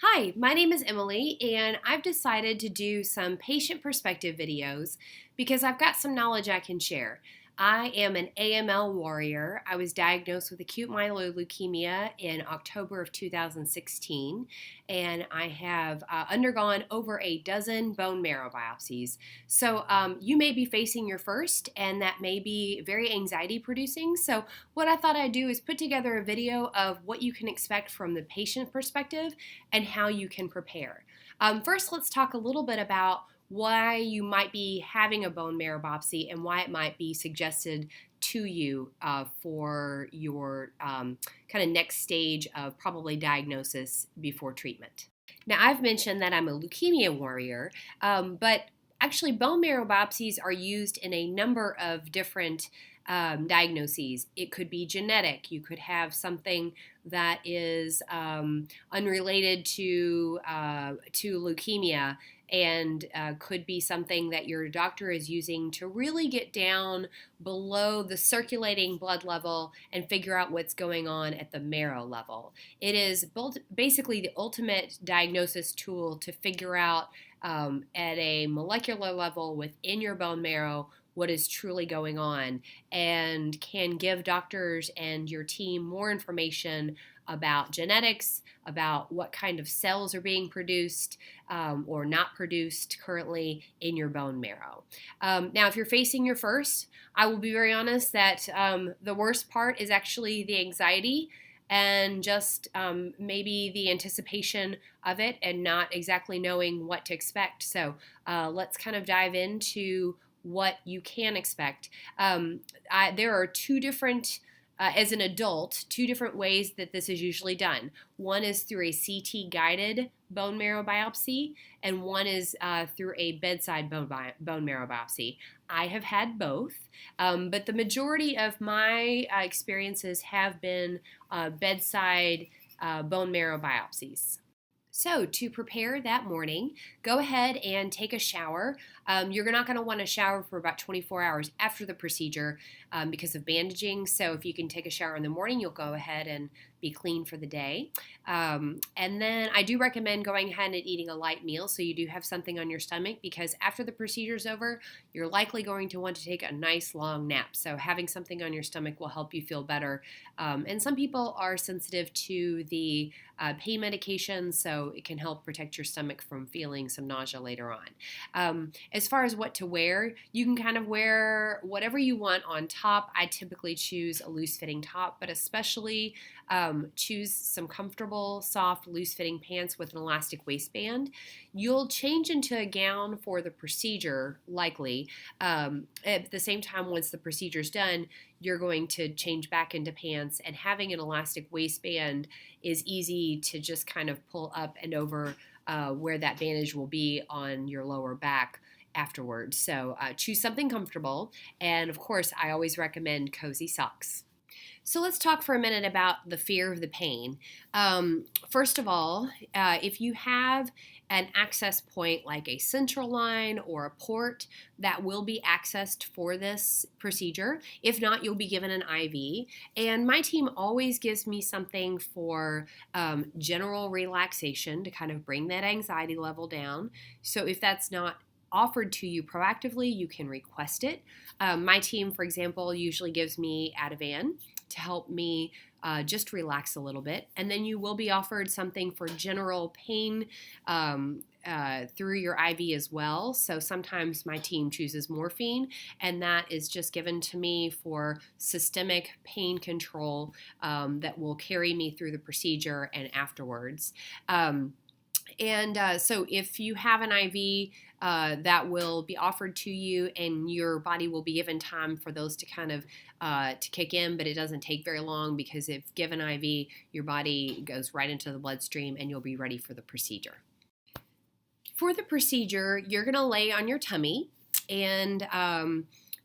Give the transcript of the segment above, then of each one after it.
Hi, my name is Emily, and I've decided to do some patient perspective videos because I've got some knowledge I can share. I am an AML warrior. I was diagnosed with acute myeloid leukemia in October of 2016, and I have undergone over a dozen bone marrow biopsies. So you may be facing your first, and that may be very anxiety producing. So what I thought I'd do is put together a video of what you can expect from the patient perspective and how you can prepare. First, let's talk a little bit about why you might be having a bone marrow biopsy and why it might be suggested to you for your kind of next stage of probably diagnosis before treatment. Now, I've mentioned that I'm a leukemia warrior, but actually, bone marrow biopsies are used in a number of different diagnoses. It could be genetic. You could have something that is unrelated to leukemia, and could be something that your doctor is using to really get down below the circulating blood level and figure out what's going on at the marrow level. It is basically the ultimate diagnosis tool to figure out at a molecular level within your bone marrow what is truly going on, and can give doctors and your team more information about genetics, about what kind of cells are being produced or not produced currently in your bone marrow. Now, if you're facing your first, I will be very honest that the worst part is actually the anxiety and just maybe the anticipation of it and not exactly knowing what to expect. So let's kind of dive into what you can expect. There are two different, as an adult, two different ways that this is usually done. One is through a CT guided bone marrow biopsy, and one is through a bedside bone marrow biopsy. I have had both, but the majority of my experiences have been bedside bone marrow biopsies. So to prepare that morning, go ahead and take a shower. You're not going to want to shower for about 24 hours after the procedure because of bandaging. So if you can take a shower in the morning, you'll go ahead and be clean for the day. And then I do recommend going ahead and eating a light meal so you do have something on your stomach, because after the procedure's over, you're likely going to want to take a nice long nap. So having something on your stomach will help you feel better. And some people are sensitive to the pain medication, so it can help protect your stomach from feeling some nausea later on. As far as what to wear, you can kind of wear whatever you want on top. I typically choose a loose-fitting top, but especially choose some comfortable, soft, loose-fitting pants with an elastic waistband. You'll change into a gown for the procedure, likely. At the same time, once the procedure's done, you're going to change back into pants, and having an elastic waistband is easy to just kind of pull up and over where that bandage will be on your lower back afterwards. So choose something comfortable, and of course, I always recommend cozy socks. So let's talk for a minute about the fear of the pain. First of all, if you have an access point like a central line or a port that will be accessed for this procedure. If not, you'll be given an IV. And my team always gives me something for general relaxation to kind of bring that anxiety level down. So if that's not offered to you proactively, you can request it. My team, for example, usually gives me Ativan to help me just relax a little bit. And then you will be offered something for general pain through your IV as well. So sometimes my team chooses morphine, and that is just given to me for systemic pain control that will carry me through the procedure and afterwards. So if you have an IV that will be offered to you, and your body will be given time for those to kind of to kick in, but it doesn't take very long, because if given IV, your body goes right into the bloodstream and you'll be ready for the procedure. For the procedure, you're going to lay on your tummy, and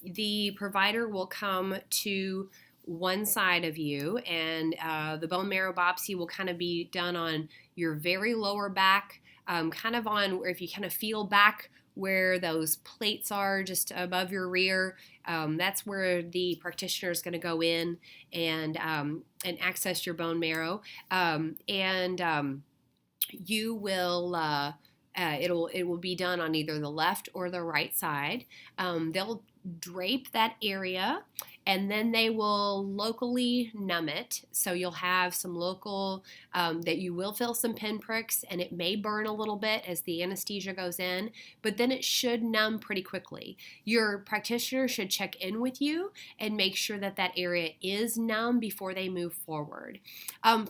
the provider will come to one side of you, and the bone marrow biopsy will kind of be done on your very lower back, kind of on where, if you kind of feel back where those plates are just above your rear, that's where the practitioner is going to go in and access your bone marrow. you will it will be done on either the left or the right side. They'll drape that area, and then they will locally numb it. So you'll have some local that you will feel some pinpricks, and it may burn a little bit as the anesthesia goes in, but then it should numb pretty quickly. Your practitioner should check in with you and make sure that that area is numb before they move forward.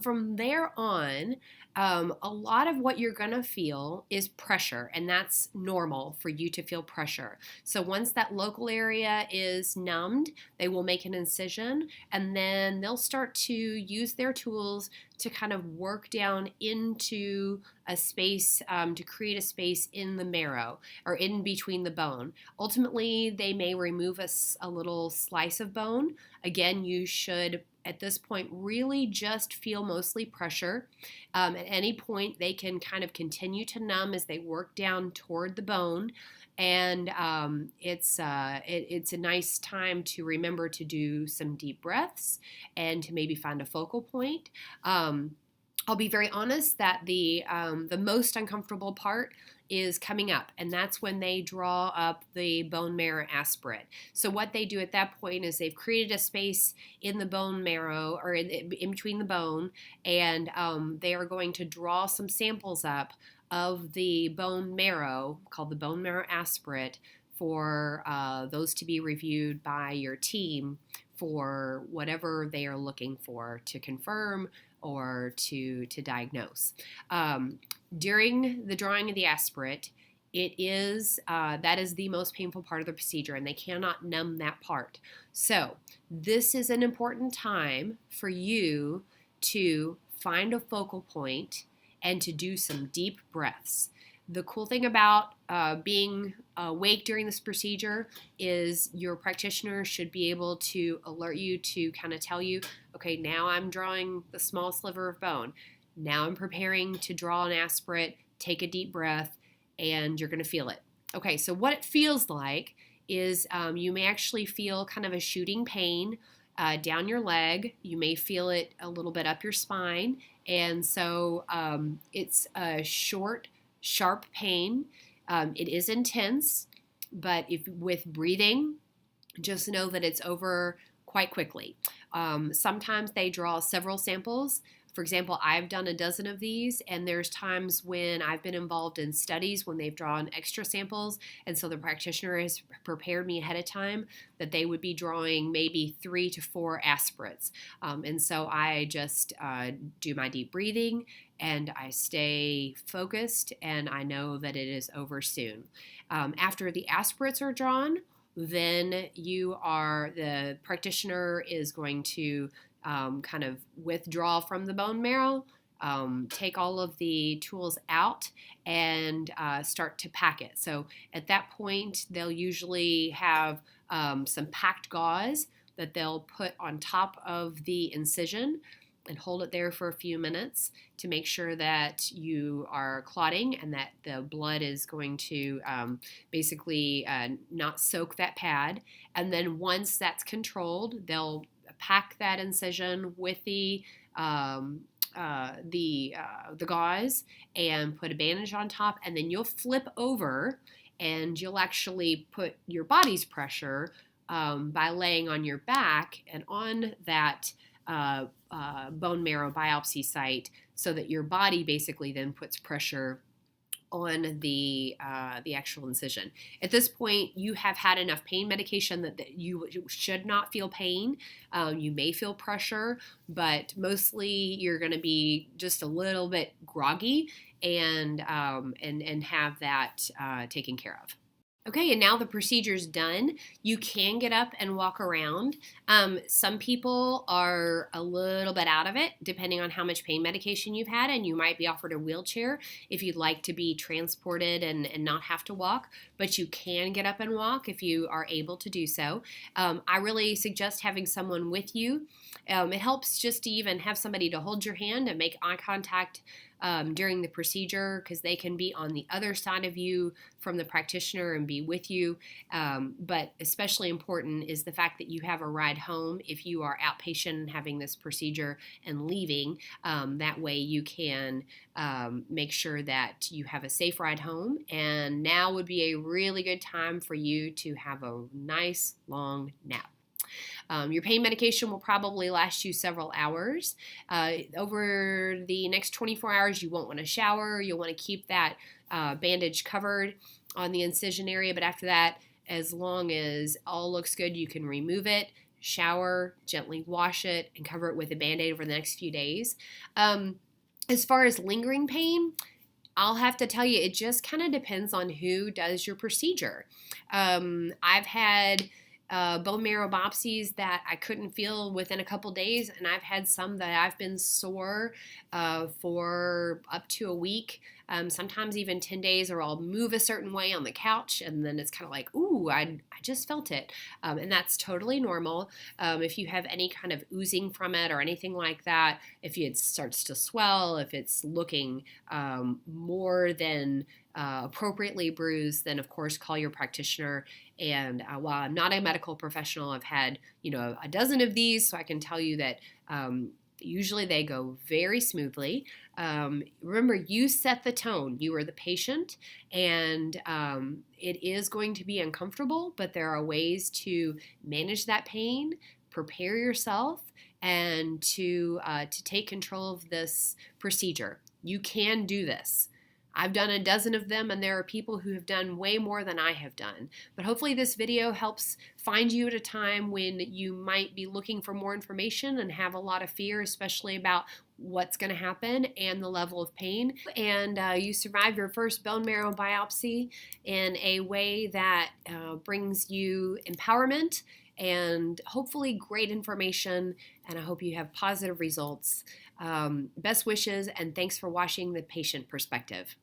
From there on, a lot of what you're going to feel is pressure, and that's normal for you to feel pressure. So once that local area is numbed, they will make an incision, and then they'll start to use their tools to kind of work down into a space, to create a space in the marrow or in between the bone. Ultimately, they may remove a little slice of bone. Again, you should at this point really just feel mostly pressure. At any point, they can kind of continue to numb as they work down toward the bone. And it's a nice time to remember to do some deep breaths and to maybe find a focal point. I'll be very honest that the most uncomfortable part is coming up, and that's when they draw up the bone marrow aspirate. So what they do at that point is they've created a space in the bone marrow or in between the bone, and they are going to draw some samples up of the bone marrow called the bone marrow aspirate for those to be reviewed by your team for whatever they are looking for to confirm or to diagnose. During the drawing of the aspirate, that is the most painful part of the procedure, and they cannot numb that part. So this is an important time for you to find a focal point and to do some deep breaths. The cool thing about being awake during this procedure is your practitioner should be able to alert you to kind of tell you, okay, now I'm drawing the small sliver of bone. Now I'm preparing to draw an aspirate. Take a deep breath, and you're going to feel it. Okay, so what it feels like is you may actually feel kind of a shooting pain down your leg. You may feel it a little bit up your spine, and so it's a short, sharp pain. It is intense, but with breathing, just know that it's over quite quickly. Sometimes they draw several samples. For example, I've done a dozen of these, and there's times when I've been involved in studies when they've drawn extra samples, and so the practitioner has prepared me ahead of time that they would be drawing maybe 3 to 4 aspirates. And so I just do my deep breathing, and I stay focused, and I know that it is over soon. After the aspirates are drawn, then the practitioner is going to kind of withdraw from the bone marrow, take all of the tools out, and start to pack it. So at that point, they'll usually have some packed gauze that they'll put on top of the incision and hold it there for a few minutes to make sure that you are clotting and that the blood is going to basically not soak that pad. And then once that's controlled, they'll pack that incision with the gauze and put a bandage on top, and then you'll flip over and you'll actually put your body's pressure by laying on your back and on that bone marrow biopsy site, so that your body basically then puts pressure on the actual incision. At this point, you have had enough pain medication that you should not feel pain. You may feel pressure, but mostly you're going to be just a little bit groggy and have that taken care of. Okay, and now the procedure's done. You can get up and walk around. Some people are a little bit out of it, depending on how much pain medication you've had, and you might be offered a wheelchair if you'd like to be transported and not have to walk, but you can get up and walk if you are able to do so. I really suggest having someone with you. It helps just to even have somebody to hold your hand and make eye contact during the procedure, because they can be on the other side of you from the practitioner and be with you. But especially important is the fact that you have a ride home if you are outpatient and having this procedure and leaving. That way you can make sure that you have a safe ride home. And now would be a really good time for you to have a nice long nap. Your pain medication will probably last you several hours. Over the next 24 hours, you won't want to shower. You'll want to keep that bandage covered on the incision area. But after that, as long as all looks good, you can remove it, shower, gently wash it, and cover it with a Band-Aid over the next few days. As far as lingering pain, I'll have to tell you, it just kind of depends on who does your procedure. I've had bone marrow biopsies that I couldn't feel within a couple days, and I've had some that I've been sore for up to a week, sometimes even 10 days, or I'll move a certain way on the couch, and then it's kind of like, ooh, I just felt it. And that's totally normal. If you have any kind of oozing from it or anything like that, if it starts to swell, if it's looking more than appropriately bruised, then of course call your practitioner. And while I'm not a medical professional, I've had a dozen of these, so I can tell you that usually they go very smoothly. Remember, you set the tone. You are the patient, and it is going to be uncomfortable, but there are ways to manage that pain, prepare yourself, and to take control of this procedure. You can do this. I've done a dozen of them, and there are people who have done way more than I have done. But hopefully this video helps find you at a time when you might be looking for more information and have a lot of fear, especially about what's going to happen and the level of pain. And you survived your first bone marrow biopsy in a way that brings you empowerment and hopefully great information, and I hope you have positive results. Best wishes, and thanks for watching The Patient Perspective.